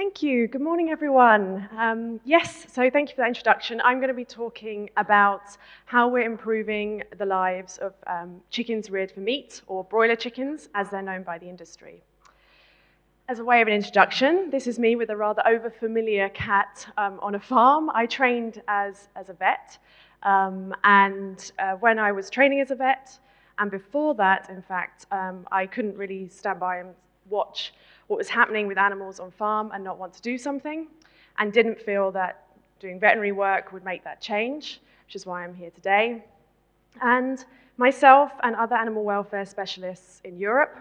Thank you. Good morning, everyone. So thank you for that introduction. I'm going to be talking about how we're improving the lives of chickens reared for meat, or broiler chickens, as they're known by the industry. As a way of an introduction, this is me with a rather over-familiar cat on a farm. I trained as a vet, and when I was training as a vet, and before that, in fact, I couldn't really stand by and watch what was happening with animals on farm and not want to do something, and didn't feel that doing veterinary work would make that change, which is why I'm here today. And myself and other animal welfare specialists in Europe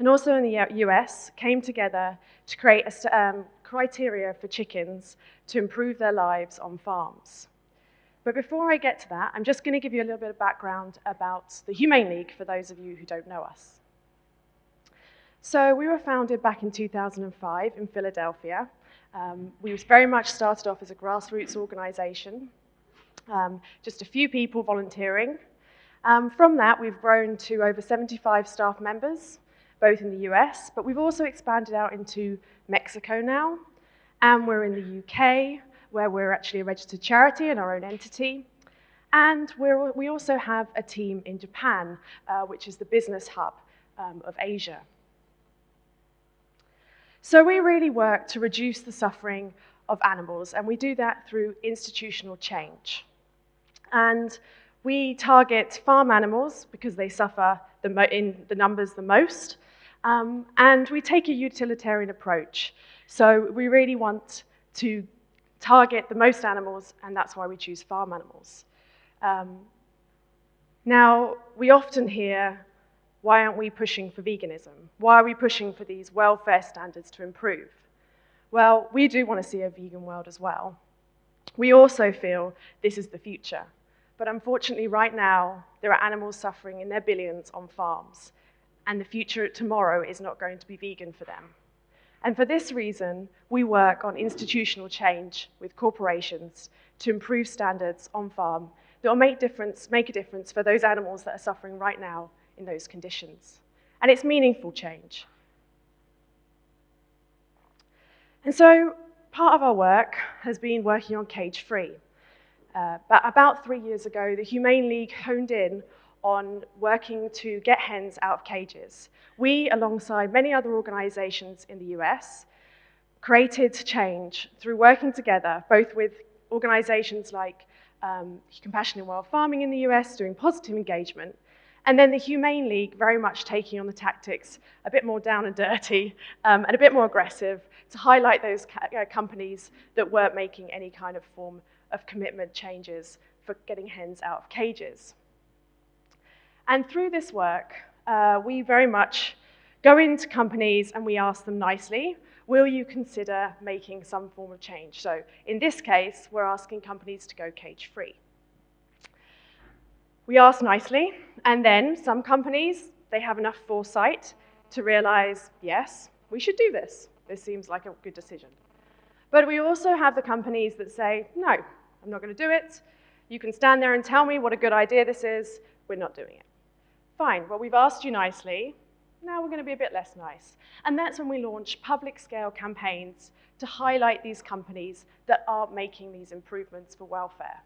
and also in the US came together to create a criteria for chickens to improve their lives on farms. But before I get to that, I'm just going to give you a little bit of background about the Humane League for those of you who don't know us. So we were founded back in 2005 in Philadelphia. We very much started off as a grassroots organization, just a few people volunteering. From that, we've grown to over 75 staff members, both in the US, but we've also expanded out into Mexico now, and we're in the UK, where we're actually a registered charity and our own entity. And we also have a team in Japan, which is the business hub of Asia. So we really work to reduce the suffering of animals, and we do that through institutional change. And we target farm animals because they suffer in the numbers the most, and we take a utilitarian approach. So we really want to target the most animals, and that's why we choose farm animals. Now, we often hear, why aren't we pushing for veganism? Why are we pushing for these welfare standards to improve? Well, we do want to see a vegan world as well. We also feel this is the future. But unfortunately, right now, there are animals suffering in their billions on farms, and the future tomorrow is not going to be vegan for them. And for this reason, we work on institutional change with corporations to improve standards on farm that will make a difference for those animals that are suffering right now in those conditions. And it's meaningful change. And so part of our work has been working on cage-free. But about 3 years ago, the Humane League honed in on working to get hens out of cages. We, alongside many other organizations in the US, created change through working together, both with organizations like Compassion in Wild Farming in the US, doing positive engagement, and then the Humane League very much taking on the tactics a bit more down and dirty and a bit more aggressive to highlight those companies that weren't making any kind of form of commitment changes for getting hens out of cages. And through this work, we very much go into companies and we ask them nicely, will you consider making some form of change? So in this case, we're asking companies to go cage-free. We ask nicely, and then some companies, they have enough foresight to realize, yes, we should do this. This seems like a good decision. But we also have the companies that say, no, I'm not going to do it. You can stand there and tell me what a good idea this is. We're not doing it. Fine, well, we've asked you nicely. Now we're going to be a bit less nice. And that's when we launch public-scale campaigns to highlight these companies that are making these improvements for welfare.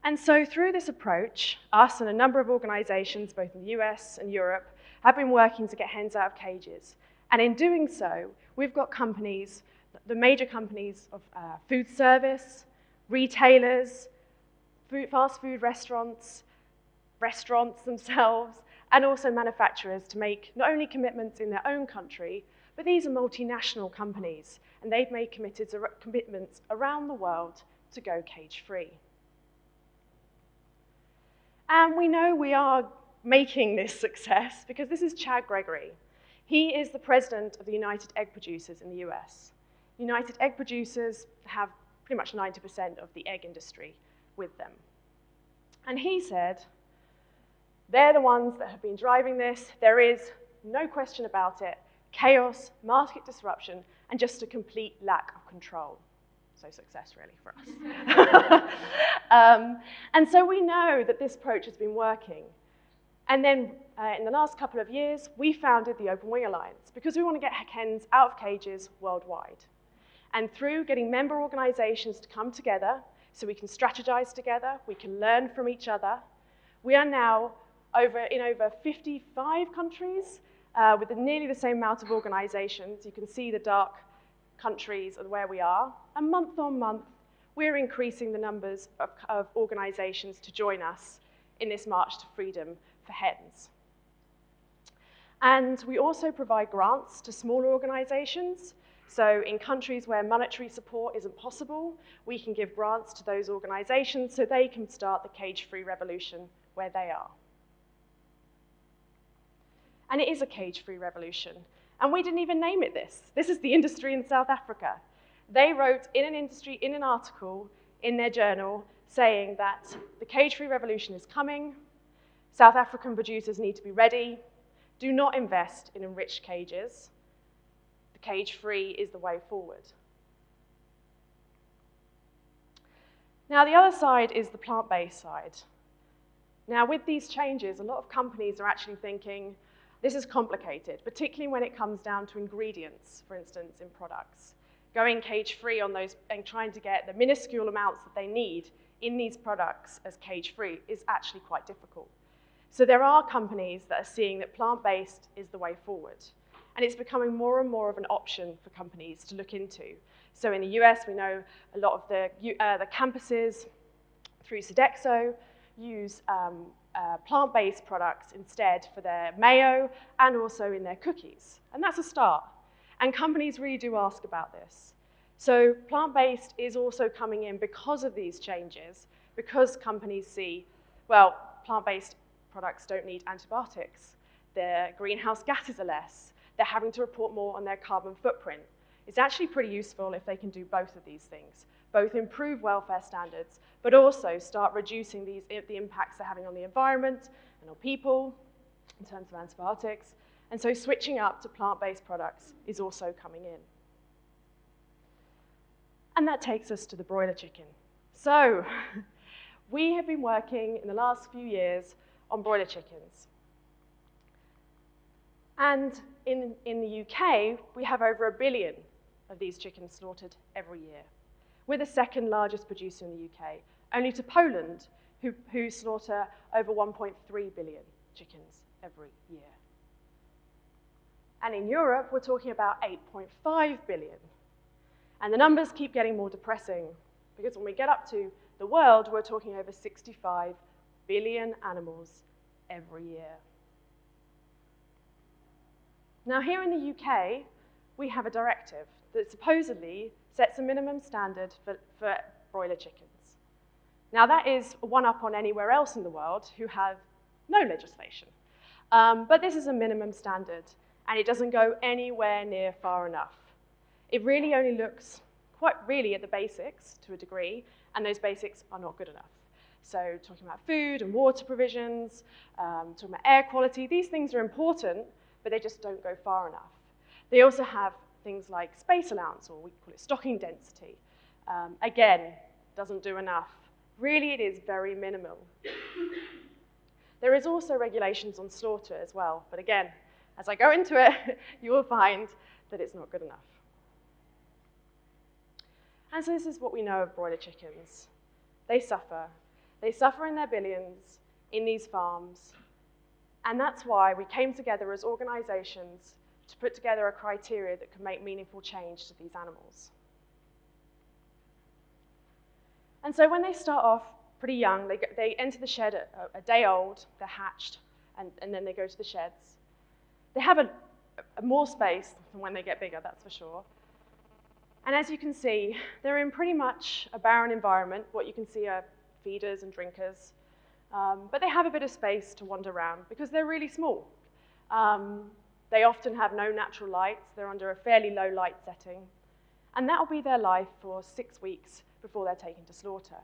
And so through this approach, us and a number of organizations, both in the US and Europe, have been working to get hens out of cages. And in doing so, we've got companies, the major companies of food service, retailers, fast food restaurants themselves, and also manufacturers to make not only commitments in their own country, but these are multinational companies, and they've made commitments around the world to go cage-free. And we know we are making this success because this is Chad Gregory. He is the president of the United Egg Producers in the US. United Egg Producers have pretty much 90% of the egg industry with them. And he said, they're the ones that have been driving this. There is no question about it. Chaos, market disruption, and just a complete lack of control. So success, really, for us. And so we know that this approach has been working. And then in the last couple of years, we founded the Open Wing Alliance because we want to get hens out of cages worldwide. And through getting member organizations to come together so we can strategize together, we can learn from each other, we are now in over 55 countries with nearly the same amount of organizations. You can see the dark countries of where we are. And month on month, we're increasing the numbers of organizations to join us in this march to freedom for hens. And we also provide grants to smaller organizations. So in countries where monetary support isn't possible, we can give grants to those organizations so they can start the cage-free revolution where they are. And it is a cage-free revolution. And we didn't even name it this. This is the industry in South Africa. They wrote in an article in their journal saying that the cage-free revolution is coming, South African producers need to be ready, do not invest in enriched cages, the cage-free is the way forward. Now the other side is the plant-based side. Now with these changes, a lot of companies are actually thinking, this is complicated, particularly when it comes down to ingredients, for instance, in products. Going cage-free on those and trying to get the minuscule amounts that they need in these products as cage-free is actually quite difficult. So there are companies that are seeing that plant-based is the way forward. And it's becoming more and more of an option for companies to look into. So in the US, we know a lot of the campuses through Sodexo use plant-based products instead for their mayo and also in their cookies. And that's a start. And companies really do ask about this. So plant-based is also coming in because of these changes, because companies see, well, plant-based products don't need antibiotics. Their greenhouse gases are less. They're having to report more on their carbon footprint. It's actually pretty useful if they can do both of these things, both improve welfare standards, but also start reducing the impacts they're having on the environment and on people in terms of antibiotics. And so switching up to plant-based products is also coming in. And that takes us to the broiler chicken. So we have been working in the last few years on broiler chickens. And in the UK, we have over 1 billion of these chickens slaughtered every year. We're the second largest producer in the UK, only to Poland, who slaughter over 1.3 billion chickens every year. And in Europe, we're talking about 8.5 billion. And the numbers keep getting more depressing, because when we get up to the world, we're talking over 65 billion animals every year. Now, here in the UK, we have a directive that supposedly sets a minimum standard for broiler chickens. Now, that is a one-up on anywhere else in the world who have no legislation. But this is a minimum standard, and it doesn't go anywhere near far enough. It really only looks quite really at the basics to a degree, and those basics are not good enough. So talking about food and water provisions, talking about air quality, these things are important, but they just don't go far enough. They also have things like space allowance, or we call it stocking density. Again, doesn't do enough. Really, it is very minimal. There is also regulations on slaughter as well, but again, as I go into it, you will find that it's not good enough. And so this is what we know of broiler chickens. They suffer. They suffer in their billions in these farms. And that's why we came together as organizations to put together a criteria that could make meaningful change to these animals. And so when they start off pretty young, they enter the shed a day old, they're hatched, and then they go to the sheds. They have a more space than when they get bigger, that's for sure. And as you can see, they're in pretty much a barren environment. What you can see are feeders and drinkers. But they have a bit of space to wander around because they're really small. They often have no natural light. They're under a fairly low light setting. And that will be their life for 6 weeks before they're taken to slaughter.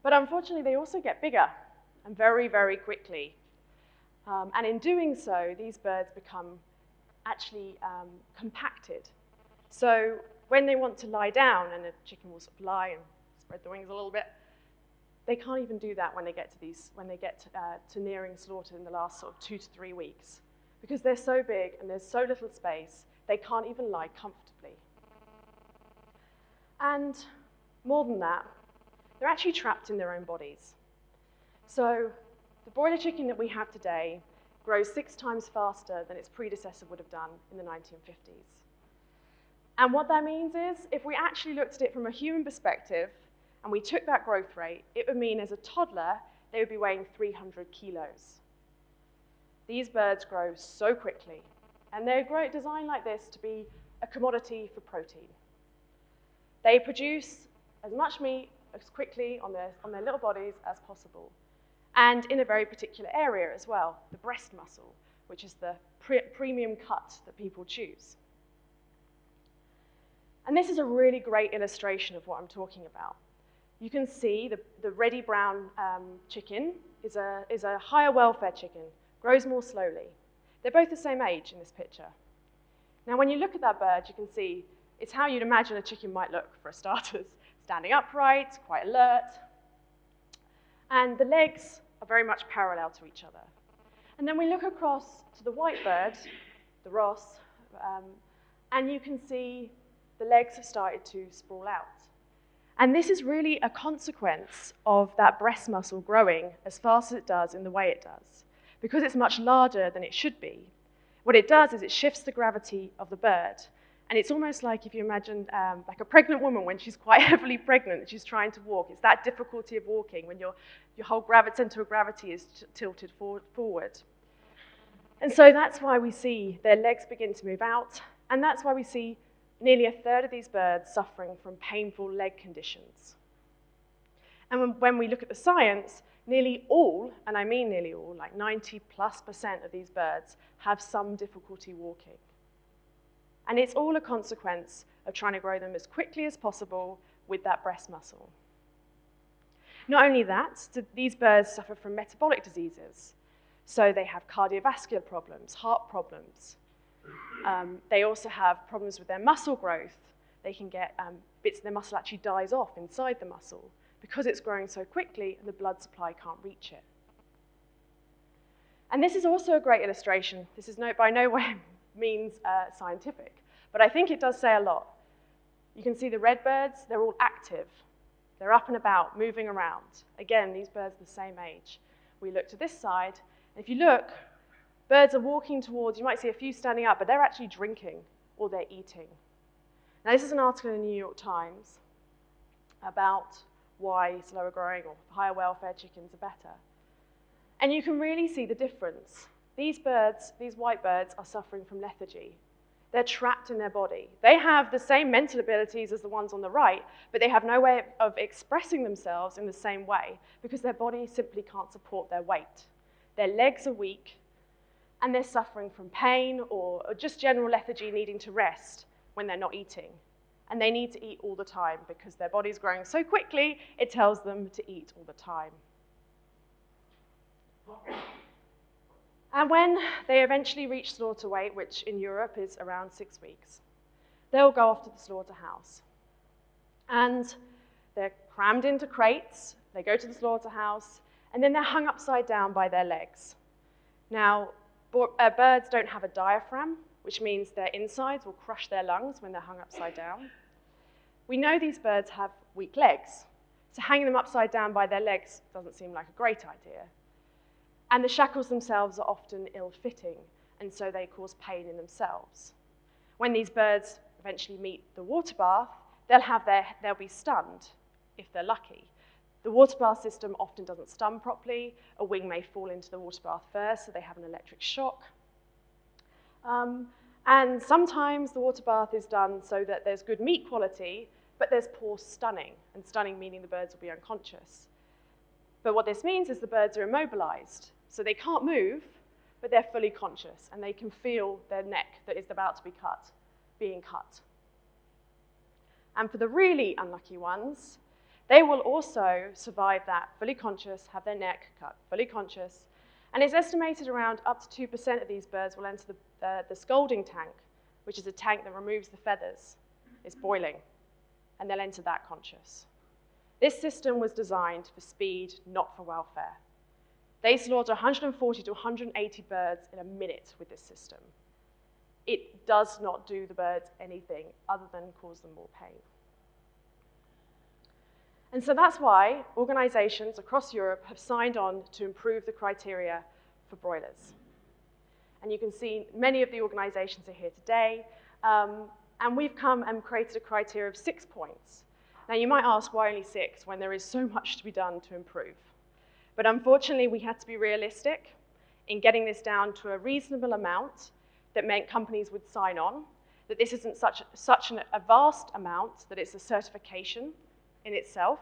But unfortunately, they also get bigger and very, very quickly. And in doing so, these birds become actually compacted. So when they want to lie down, and a chicken will sort of lie and spread the wings a little bit, They can't even do that when they get to nearing slaughter in the last sort of 2 to 3 weeks. Because they're so big and there's so little space, they can't even lie comfortably. And more than that, they're actually trapped in their own bodies. So the broiler chicken that we have today grows 6 times faster than its predecessor would have done in the 1950s. And what that means is, if we actually looked at it from a human perspective, and we took that growth rate, it would mean as a toddler, they would be weighing 300 kilos. These birds grow so quickly, and they're designed like this to be a commodity for protein. They produce as much meat as quickly on their little bodies as possible, and in a very particular area as well, the breast muscle, which is the premium cut that people choose. And this is a really great illustration of what I'm talking about. You can see the reddy brown chicken is a higher welfare chicken, grows more slowly. They're both the same age in this picture. Now, when you look at that bird, you can see it's how you'd imagine a chicken might look, for starters. Standing upright, quite alert. And the legs are very much parallel to each other. And then we look across to the white bird, the Ross, and you can see the legs have started to sprawl out. And this is really a consequence of that breast muscle growing as fast as it does in the way it does. Because it's much larger than it should be, what it does is it shifts the gravity of the bird. And it's almost like if you imagine like a pregnant woman when she's quite heavily pregnant and she's trying to walk. It's that difficulty of walking when your whole center of gravity is tilted forward. And so that's why we see their legs begin to move out, and that's why we see nearly a third of these birds suffering from painful leg conditions. And when we look at the science, nearly all, and I mean nearly all, like 90+% of these birds have some difficulty walking. And it's all a consequence of trying to grow them as quickly as possible with that breast muscle. Not only that, these birds suffer from metabolic diseases. So they have cardiovascular problems, heart problems. They also have problems with their muscle growth. They can get bits of their muscle actually dies off inside the muscle because it's growing so quickly and the blood supply can't reach it. And this is also a great illustration. This is by no way means scientific, but I think it does say a lot. You can see the red birds, they're all active. They're up and about, moving around. Again, these birds are the same age. We look to this side, and if you look, birds are walking towards, you might see a few standing up, but they're actually drinking or they're eating. Now, this is an article in the New York Times about why slower growing or higher welfare chickens are better. And you can really see the difference. These birds, these white birds, are suffering from lethargy. They're trapped in their body. They have the same mental abilities as the ones on the right, but they have no way of expressing themselves in the same way because their body simply can't support their weight. Their legs are weak, and they're suffering from pain or just general lethargy, needing to rest when they're not eating. And they need to eat all the time because their body's growing so quickly, it tells them to eat all the time. And when they eventually reach slaughter weight, which in Europe is around 6 weeks, they'll go off to the slaughterhouse. And they're crammed into crates, they go to the slaughterhouse, and then they're hung upside down by their legs. Now, birds don't have a diaphragm, which means their insides will crush their lungs when they're hung upside down. We know these birds have weak legs, so hanging them upside down by their legs doesn't seem like a great idea. And the shackles themselves are often ill-fitting, and so they cause pain in themselves. When these birds eventually meet the water bath, they'll be stunned, if they're lucky. The water bath system often doesn't stun properly. A wing may fall into the water bath first, so they have an electric shock. And sometimes the water bath is done so that there's good meat quality, but there's poor stunning, and stunning meaning the birds will be unconscious. But what this means is the birds are immobilized, so they can't move, but they're fully conscious, and they can feel their neck that is about to be cut, being cut. And for the really unlucky ones, they will also survive that fully conscious, have their neck cut, fully conscious, and it's estimated around up to 2% of these birds will enter the scalding tank, which is a tank that removes the feathers. It's boiling, and they'll enter that conscious. This system was designed for speed, not for welfare. They slaughter 140 to 180 birds in a minute with this system. It does not do the birds anything other than cause them more pain. And so that's why organizations across Europe have signed on to improve the criteria for broilers. And you can see many of the organizations are here today, and we've come and created a criteria of 6 points. Now, you might ask, why only 6 when there is so much to be done to improve? But unfortunately, we had to be realistic in getting this down to a reasonable amount that meant companies would sign on, that this isn't such a vast amount that it's a certification in itself.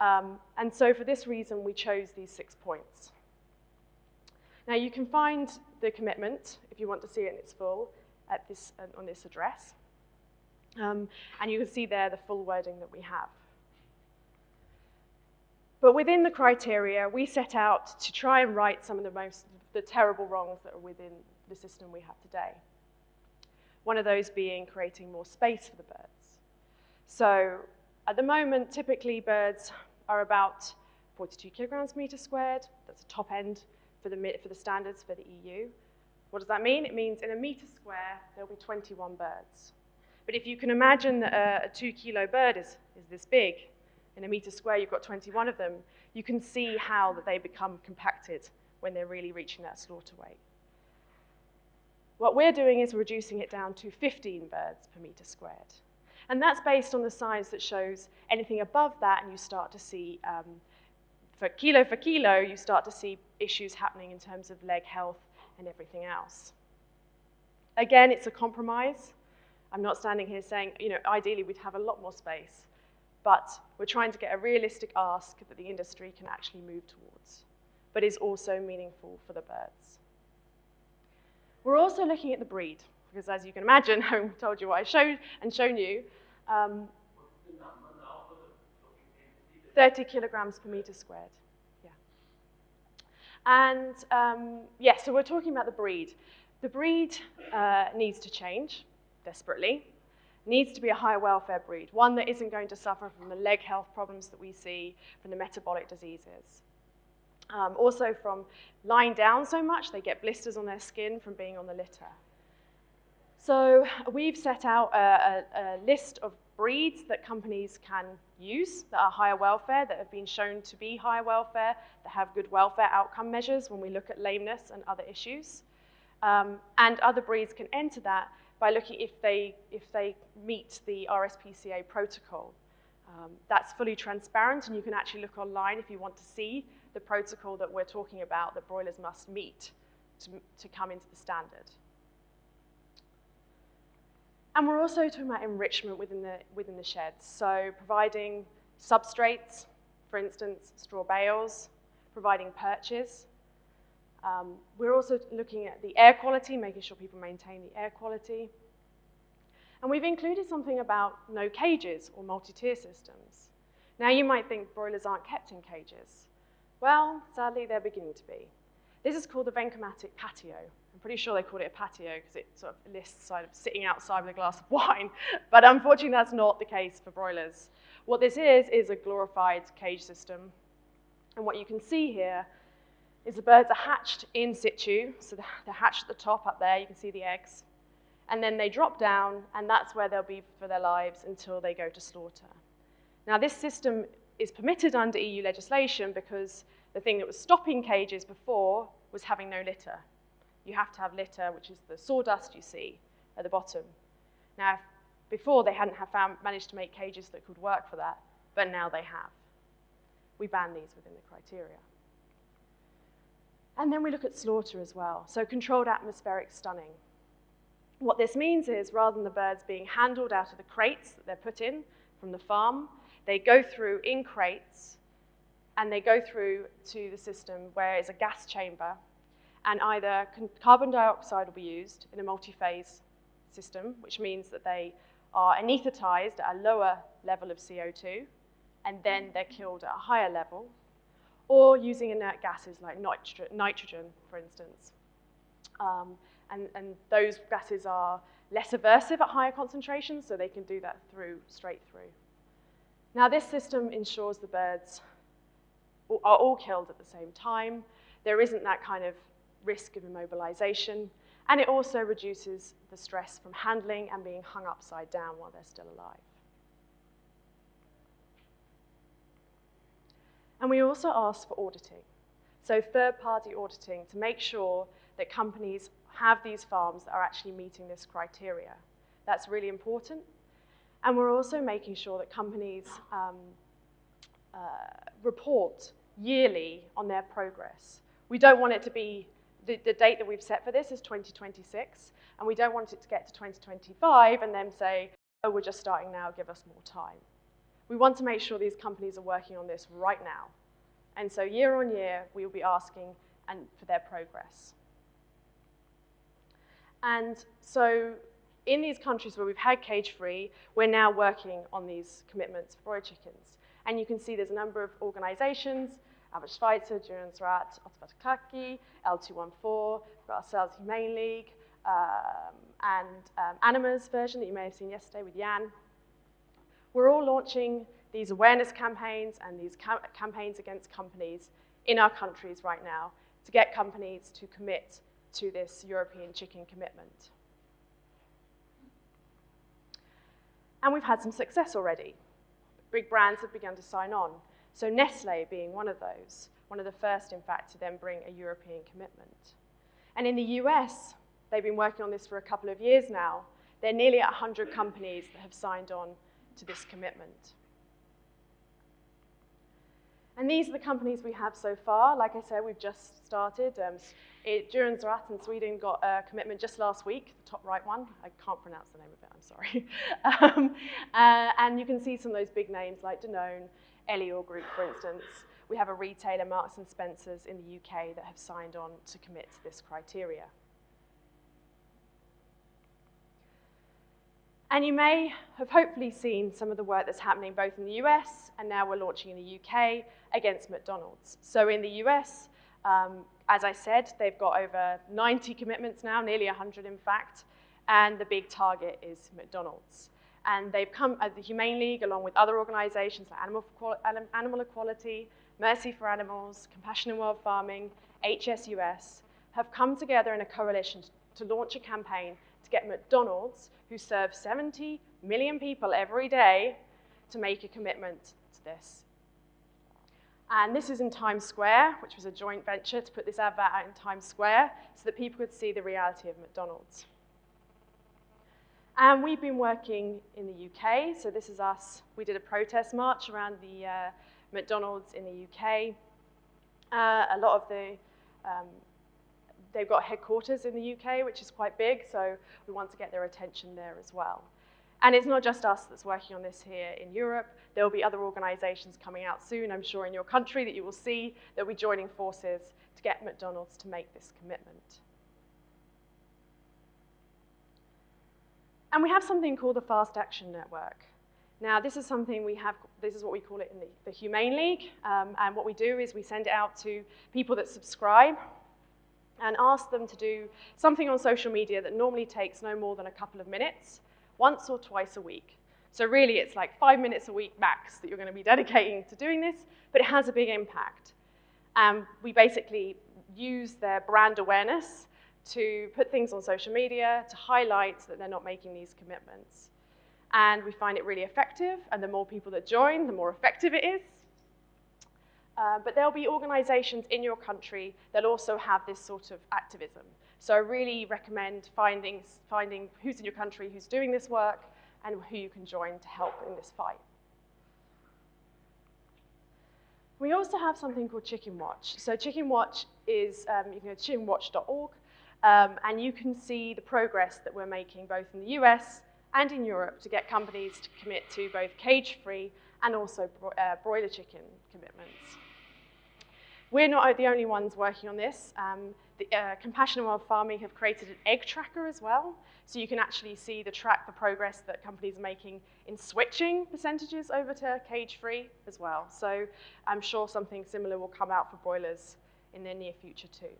And so for this reason, we chose these 6 points. Now, you can find the commitment, if you want to see it in its full, on this address. And you can see there the full wording that we have. But within the criteria, we set out to try and right some of the terrible wrongs that are within the system we have today. One of those being creating more space for the birds. So at the moment, typically birds are about 42 kilograms per meter squared. That's the top end for the standards for the EU. What does that mean? It means in a meter square, there'll be 21 birds. But if you can imagine that a 2-kilo bird is this big, in a meter square, you've got 21 of them, you can see how that they become compacted when they're really reaching that slaughter weight. What we're doing is reducing it down to 15 birds per meter squared. And that's based on the science that shows anything above that, and you start to see, for kilo, you start to see issues happening in terms of leg health and everything else. Again, it's a compromise. I'm not standing here saying, ideally we'd have a lot more space, but we're trying to get a realistic ask that the industry can actually move towards, but is also meaningful for the birds. We're also looking at the breed, because as you can imagine, I told you what I showed and shown you, 30 kilograms per meter squared, yeah. And so we're talking about the breed. The breed needs to change desperately. Needs to be a high welfare breed, one that isn't going to suffer from the leg health problems that we see, from the metabolic diseases. Also from lying down so much, they get blisters on their skin from being on the litter. So we've set out a list of breeds that companies can use that are higher welfare, that have been shown to be higher welfare, that have good welfare outcome measures when we look at lameness and other issues. And other breeds can enter that by looking if they meet the RSPCA protocol. That's fully transparent, and you can actually look online if you want to see the protocol that we're talking about that broilers must meet to come into the standard. And we're also talking about enrichment within the sheds, so providing substrates, for instance, straw bales, providing perches. We're also looking at the air quality, making sure people maintain the air quality. And we've included something about no cages or multi-tier systems. Now you might think broilers aren't kept in cages. Well, sadly, they're beginning to be. This is called the Vencomatic patio. I'm pretty sure they called it a patio because it sort of lists sort of sitting outside with a glass of wine. But unfortunately, that's not the case for broilers. What this is a glorified cage system. And what you can see here is the birds are hatched in situ, so they're hatched at the top up there, you can see the eggs, and then they drop down, and that's where they'll be for their lives until they go to slaughter. Now, this system is permitted under EU legislation because the thing that was stopping cages before was having no litter. You have to have litter, which is the sawdust you see at the bottom. Now, before they hadn't managed to make cages that could work for that, but now they have. We ban these within the criteria. And then we look at slaughter as well, so controlled atmospheric stunning. What this means is, rather than the birds being handled out of the crates that they're put in from the farm, they go through in crates, and they go through to the system where it's a gas chamber, and either carbon dioxide will be used in a multi-phase system, which means that they are anesthetized at a lower level of CO2, and then they're killed at a higher level, or using inert gases like nitrogen, for instance. And those gases are less aversive at higher concentrations, so they can do that straight through. Now, this system ensures the birds are all killed at the same time. There isn't that kind of risk of immobilization, and it also reduces the stress from handling and being hung upside down while they're still alive. And we also ask for auditing, so third-party auditing to make sure that companies have these farms that are actually meeting this criteria. That's really important. And we're also making sure that companies report yearly on their progress. We don't want it to be, the date that we've set for this is 2026, and we don't want it to get to 2025 and then say, oh, we're just starting now, give us more time. We want to make sure these companies are working on this right now. And so year on year, we will be asking for their progress. And so in these countries where we've had cage-free, we're now working on these commitments for broiler chickens. And you can see there's a number of organizations, Schweizer, Durensrat, Otterkaki, L214, we've got ourselves, Humane League, and Anima's version that you may have seen yesterday with Jan. We're all launching these awareness campaigns and these campaigns against companies in our countries right now to get companies to commit to this European chicken commitment. And we've had some success already. Big brands have begun to sign on. So Nestle being one of those, one of the first, in fact, to then bring a European commitment. And in the US, they've been working on this for a couple of years now. There are nearly 100 companies that have signed on to this commitment. And these are the companies we have so far. Like I said, we've just started. Durensrat in Sweden got a commitment just last week, the top right one. I can't pronounce the name of it, I'm sorry. And you can see some of those big names like Danone, Elior Group, for instance. We have a retailer, Marks & Spencer's, in the UK that have signed on to commit to this criteria. And you may have hopefully seen some of the work that's happening both in the US and now we're launching in the UK against McDonald's. So in the US, as I said, they've got over 90 commitments now, nearly 100 in fact, and the big target is McDonald's. And they've come, the Humane League, along with other organizations like Animal Equality, Mercy for Animals, Compassion in World Farming, HSUS, have come together in a coalition to launch a campaign to get McDonald's, who serves 70 million people every day, to make a commitment to this. And this is in Times Square, which was a joint venture to put this advert out in Times Square so that people could see the reality of McDonald's. And we've been working in the UK, so this is us. We did a protest march around the McDonald's in the UK. A lot of the, they've got headquarters in the UK, which is quite big, so we want to get their attention there as well. And it's not just us that's working on this here in Europe. There will be other organizations coming out soon, I'm sure, in your country that you will see that we're joining forces to get McDonald's to make this commitment. And we have something called the Fast Action Network. Now, this is something we have, this is what we call it in the Humane League. And what we do is we send it out to people that subscribe and ask them to do something on social media that normally takes no more than a couple of minutes, once or twice a week. So really, it's like 5 minutes a week max that you're going to be dedicating to doing this, but it has a big impact. We basically use their brand awareness to put things on social media, to highlight that they're not making these commitments. And we find it really effective, and the more people that join, the more effective it is. But there'll be organizations in your country that also have this sort of activism. So I really recommend finding who's in your country who's doing this work and who you can join to help in this fight. We also have something called Chicken Watch. So Chicken Watch is, you can go to chickenwatch.org, and you can see the progress that we're making both in the US and in Europe to get companies to commit to both cage-free and also broiler chicken commitments. We're not the only ones working on this. Compassion in World Farming have created an egg tracker as well, so you can actually see the progress that companies are making in switching percentages over to cage-free as well. So I'm sure something similar will come out for broilers in the near future too.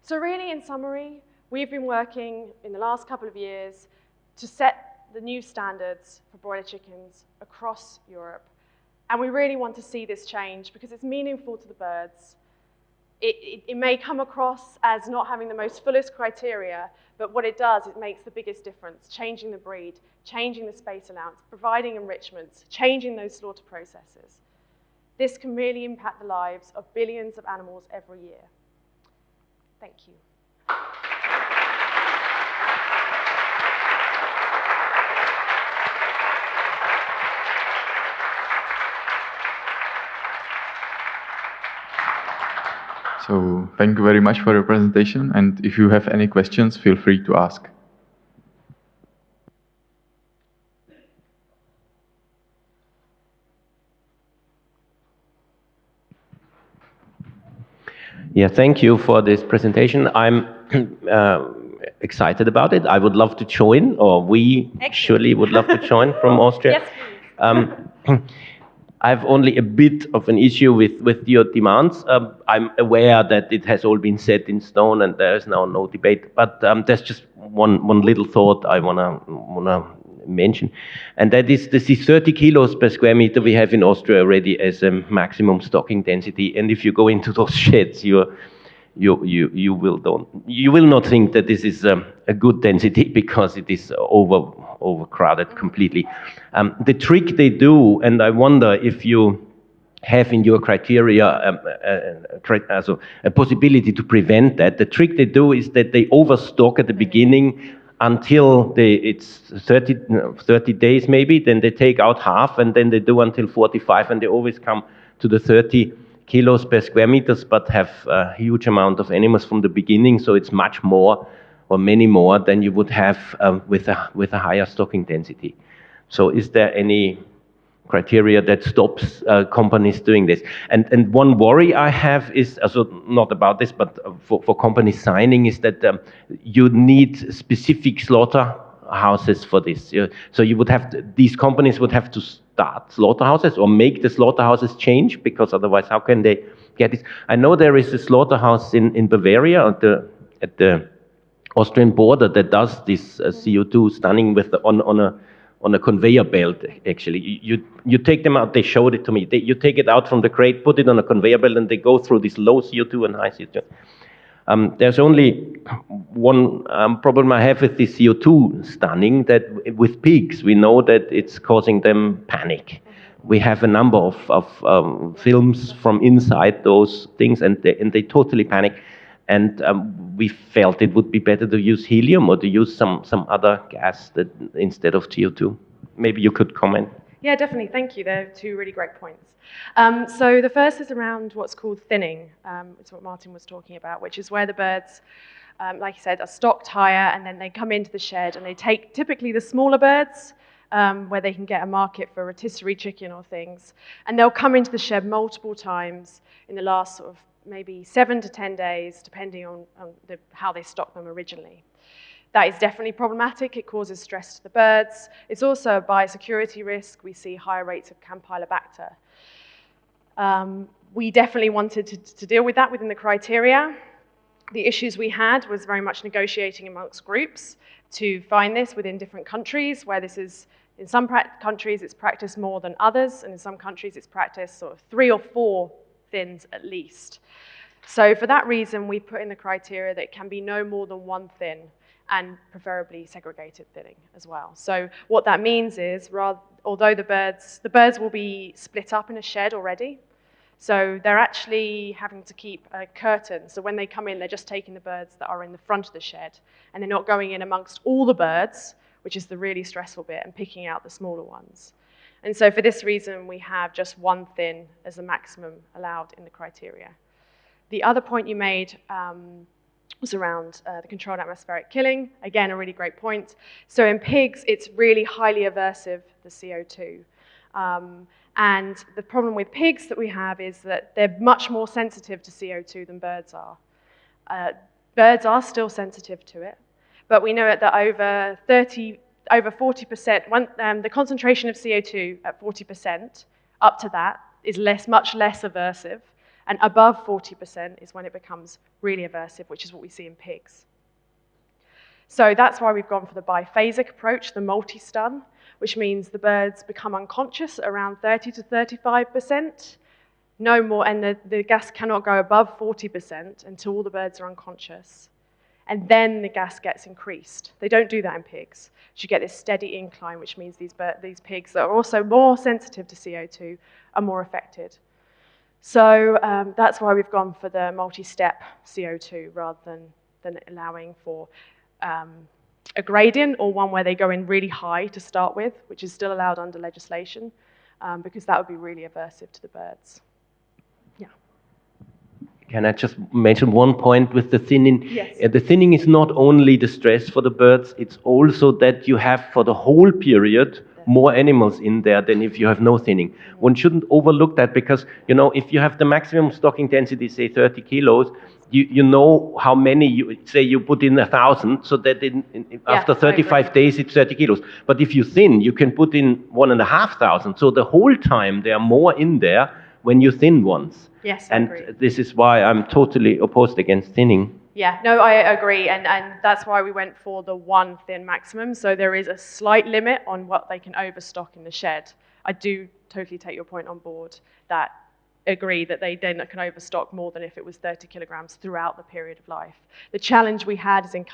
So really, in summary, we've been working in the last couple of years to set the new standards for broiler chickens across Europe. And we really want to see this change because it's meaningful to the birds. It may come across as not having the most fullest criteria, but what it does, it makes the biggest difference, changing the breed, changing the space allowance, providing enrichments, changing those slaughter processes. This can really impact the lives of billions of animals every year. Thank you. So thank you very much for your presentation, and if you have any questions, feel free to ask. Yeah, thank you for this presentation. I'm excited about it. I would love to join, or we surely would love to join from Austria. Yes, please. I've only a bit of an issue with your demands. I'm aware that it has all been set in stone and there is now no debate, but there's just one little thought I wanna mention, and that is this 30 kilos per square meter we have in Austria already as a maximum stocking density, and if you go into those sheds, you will not think that this is a good density because it is overcrowded completely. The trick they do, and I wonder if you have in your criteria a possibility to prevent that. The trick they do is that they overstock at the beginning until it's 30 days maybe, then they take out half, and then they do until 45, and they always come to the 30 kilos per square meters, but have a huge amount of animals from the beginning, so it's much more or many more than you would have with a higher stocking density. So is there any criteria that stops companies doing this? And one worry I have is, also not about this, but for companies signing, is that you need specific slaughterhouses for this. So you would have these companies would have to start slaughterhouses or make the slaughterhouses change, because otherwise how can they get this? I know there is a slaughterhouse in Bavaria at the Austrian border that does this CO2 stunning with on a conveyor belt. Actually, you take them out. They showed it to me. You take it out from the crate, put it on a conveyor belt, and they go through this low CO2 and high CO2. There's only one problem I have with this CO2 stunning, that with pigs, we know that it's causing them panic. We have a number of films from inside those things, and they totally panic. And we felt it would be better to use helium or to use some other gas instead of CO2. Maybe you could comment. Yeah, definitely. Thank you. They're two really great points. So the first is around what's called thinning. It's what Martin was talking about, which is where the birds, like you said, are stocked higher, and then they come into the shed and they take typically the smaller birds, where they can get a market for rotisserie chicken or things, and they'll come into the shed multiple times in the last sort of maybe 7 to 10 days, depending on how they stock them originally. That is definitely problematic. It causes stress to the birds. It's also a biosecurity risk. We see higher rates of Campylobacter. We definitely wanted to deal with that within the criteria. The issues we had was very much negotiating amongst groups to find this within different countries, where this is, in some countries it's practiced more than others, and in some countries it's practiced sort of 3 or 4 thins at least. So for that reason, we put in the criteria that it can be no more than 1 thin, and preferably segregated thinning as well. So what that means is, although the birds will be split up in a shed already, so they're actually having to keep a curtain. So when they come in, they're just taking the birds that are in the front of the shed, and they're not going in amongst all the birds, which is the really stressful bit, and picking out the smaller ones. And so for this reason, we have just 1 thin as the maximum allowed in the criteria. The other point you made was around the controlled atmospheric killing. Again, a really great point. So in pigs, it's really highly aversive, the CO2. And the problem with pigs that we have is that they're much more sensitive to CO2 than birds are. Birds are still sensitive to it, but we know that over 40%, the concentration of CO2 at 40%, up to that, is much less aversive, and above 40% is when it becomes really aversive, which is what we see in pigs. So that's why we've gone for the biphasic approach, the multi-stun, which means the birds become unconscious around 30 to 35%. No more, and the gas cannot go above 40% until all the birds are unconscious. And then the gas gets increased. They don't do that in pigs. You get this steady incline, which means these pigs that are also more sensitive to CO2 are more affected. So that's why we've gone for the multi-step CO2 rather than allowing for a gradient or one where they go in really high to start with, which is still allowed under legislation, because that would be really aversive to the birds. Yeah. Can I just mention one point with the thinning? Yes. The thinning is not only the stress for the birds, it's also that you have for the whole period more animals in there than if you have no thinning. One shouldn't overlook that because, if you have the maximum stocking density, say 30 kilos, you know how many, you put in 1,000, so that after 35 days it's 30 kilos. But if you thin, you can put in 1,500. So the whole time there are more in there when you thin once. Yes, I agree. And this is why I'm totally opposed against thinning. Yeah, no, I agree, and that's why we went for the one thin maximum. So there is a slight limit on what they can overstock in the shed. I do totally take your point on board that agree that they then can overstock more than if it was 30 kilograms throughout the period of life. The challenge we had is in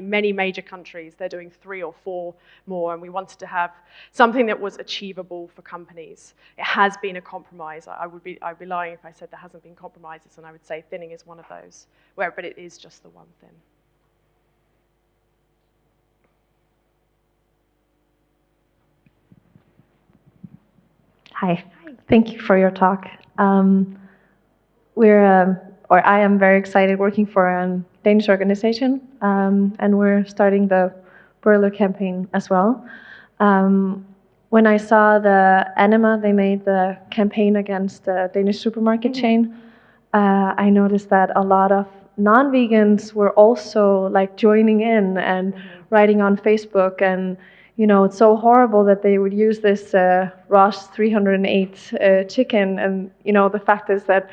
many major countries, they're doing 3 or 4 more, and we wanted to have something that was achievable for companies. It has been a compromise. I'd be lying if I said there hasn't been compromises, and I would say thinning is one of those, but it is just the one thin. Hi. Thank you for your talk. I am very excited working for a Danish organization, and we're starting the broiler campaign as well. When I saw the Anima, they made the campaign against the Danish supermarket chain, I noticed that a lot of non-vegans were also joining in and writing on Facebook, and it's so horrible that they would use this Ross 308 chicken, and the fact is that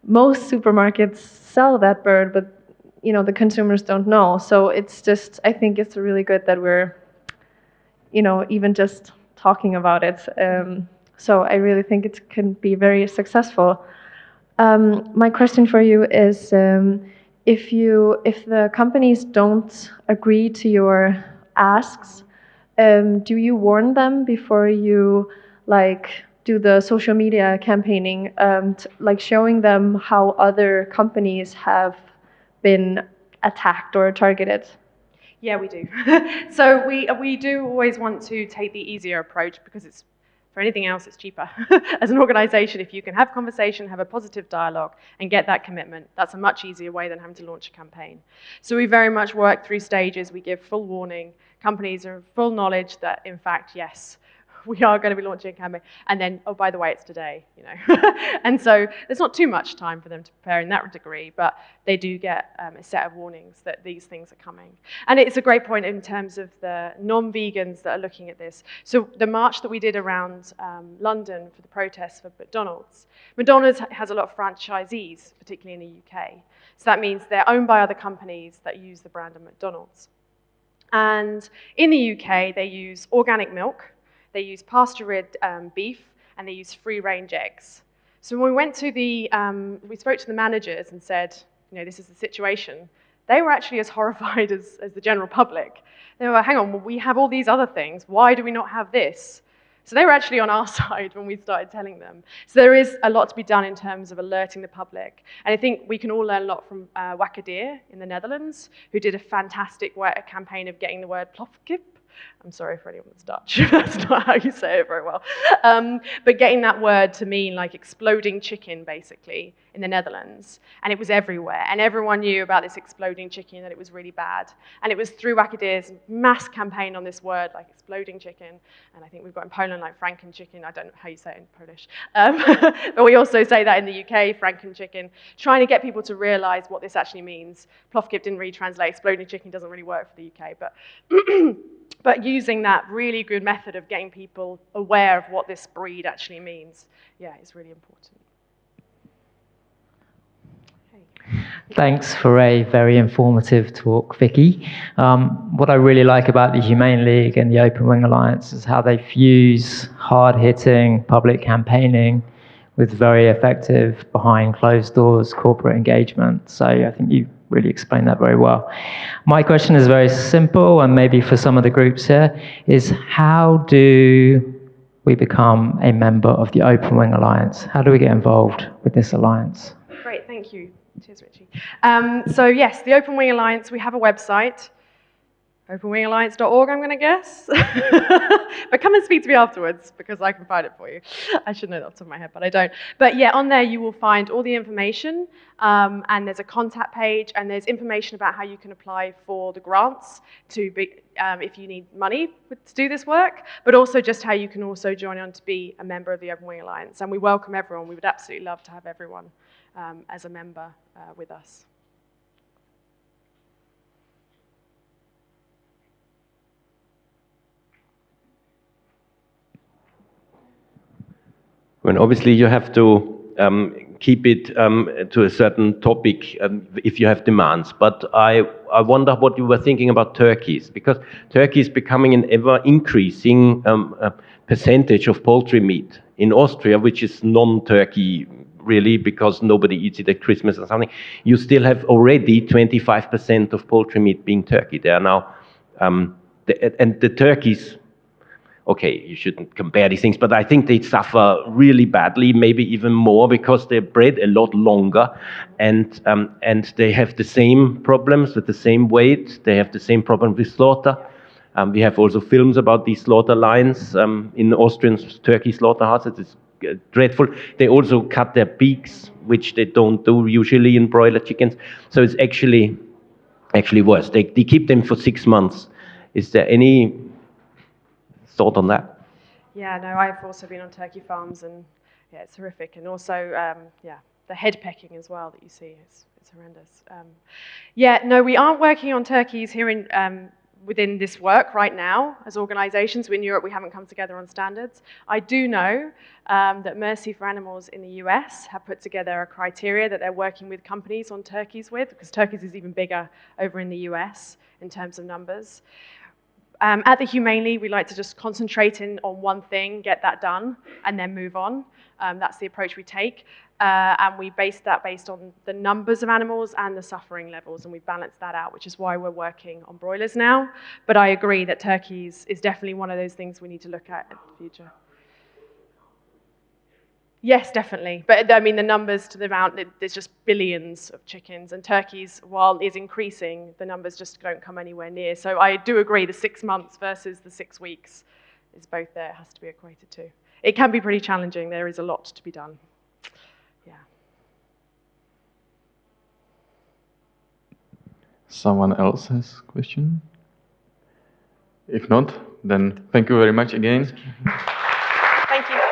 most supermarkets sell that bird, but the consumers don't know. So it's just, I think it's really good that we're even just talking about it. So I really think it can be very successful. My question for you is, if the companies don't agree to your asks, do you warn them before you do the social media campaigning, showing them how other companies have been attacked or targeted? Yeah, we do. So we do always want to take the easier approach because it's, for anything else, it's cheaper. As an organization, if you can have conversation, have a positive dialogue, and get that commitment, that's a much easier way than having to launch a campaign. So we very much work through stages. We give full warning. Companies are full knowledge that, in fact, yes, we are going to be launching a campaign. And then, oh, by the way, it's today, And so there's not too much time for them to prepare in that degree, but they do get a set of warnings that these things are coming. And it's a great point in terms of the non-vegans that are looking at this. So the march that we did around London for the protests for McDonald's has a lot of franchisees, particularly in the UK. So that means they're owned by other companies that use the brand of McDonald's. And in the UK, they use organic milk, they use pasture-rid beef, and they use free-range eggs. So when we went to we spoke to the managers and said, this is the situation, they were actually as horrified as the general public. They were, hang on, well, we have all these other things. Why do we not have this? So they were actually on our side when we started telling them. So there is a lot to be done in terms of alerting the public. And I think we can all learn a lot from Wakadier in the Netherlands, who did a fantastic campaign of getting the word plofkip. I'm sorry for anyone that's Dutch. That's not how you say it very well. But getting that word to mean exploding chicken, basically, in the Netherlands. And it was everywhere. And everyone knew about this exploding chicken, that it was really bad. And it was through Wakadier's mass campaign on this word, exploding chicken. And I think we've got in Poland, franken chicken. I don't know how you say it in Polish. But we also say that in the UK, franken chicken, trying to get people to realize what this actually means. Plofkip didn't really translate. Exploding chicken doesn't really work for the UK. But using that really good method of getting people aware of what this breed actually means, is really important. Thanks for a very informative talk, Vicky. What I really like about the Humane League and the Open Wing Alliance is how they fuse hard-hitting public campaigning with very effective behind closed doors corporate engagement. So I think you really explained that very well. My question is very simple, and maybe for some of the groups here, is how do we become a member of the Open Wing Alliance? How do we get involved with this alliance? Great, thank you. Cheers, Richie. So yes, the Open Wing Alliance, we have a website, openwingalliance.org, I'm going to guess. But come and speak to me afterwards, because I can find it for you. I should know that off the top of my head, but I don't. But yeah, on there you will find all the information, and there's a contact page, and there's information about how you can apply for the grants to be, if you need money to do this work, but also just how you can also join on to be a member of the Open Wing Alliance. And we welcome everyone. We would absolutely love to have everyone as a member with us. Well, obviously you have to keep it to a certain topic if you have demands. But I wonder what you were thinking about turkeys, because turkey is becoming an ever-increasing percentage of poultry meat. In Austria, which is non-turkey really, because nobody eats it at Christmas or something, you still have already 25% of poultry meat being turkey. They are now, and the turkeys, okay, you shouldn't compare these things, but I think they suffer really badly, maybe even more, because they're bred a lot longer, and they have the same problems with the same weight. They have the same problem with slaughter. We have also films about these slaughter lines in Austrian turkey slaughterhouses. It's dreadful. They also cut their beaks, which they don't do usually in broiler chickens. So it's actually worse. They keep them for 6 months. Is there any thought on that? Yeah, no, I've also been on turkey farms, and yeah, it's horrific. And also, yeah, the head pecking as well that you see, it's horrendous. Yeah, no, we aren't working on turkeys here in within this work right now as organisations. In Europe, we haven't come together on standards. I do know that Mercy for Animals in the US have put together a criteria that they're working with companies on turkeys with, because turkeys is even bigger over in the US in terms of numbers. At the Humane League, we like to just concentrate on one thing, get that done, and then move on. That's the approach we take. And we base that based on the numbers of animals and the suffering levels, and we balance that out, which is why we're working on broilers now. But I agree that turkeys is definitely one of those things we need to look at in the future. Yes, definitely. But I mean, the numbers to the amount, there's just billions of chickens, and turkeys, while is increasing, the numbers just don't come anywhere near. So I do agree the 6 months versus the 6 weeks is both there, has to be equated to. It can be pretty challenging. There is a lot to be done. Yeah. Someone else has a question? If not, then thank you very much again. Thank you.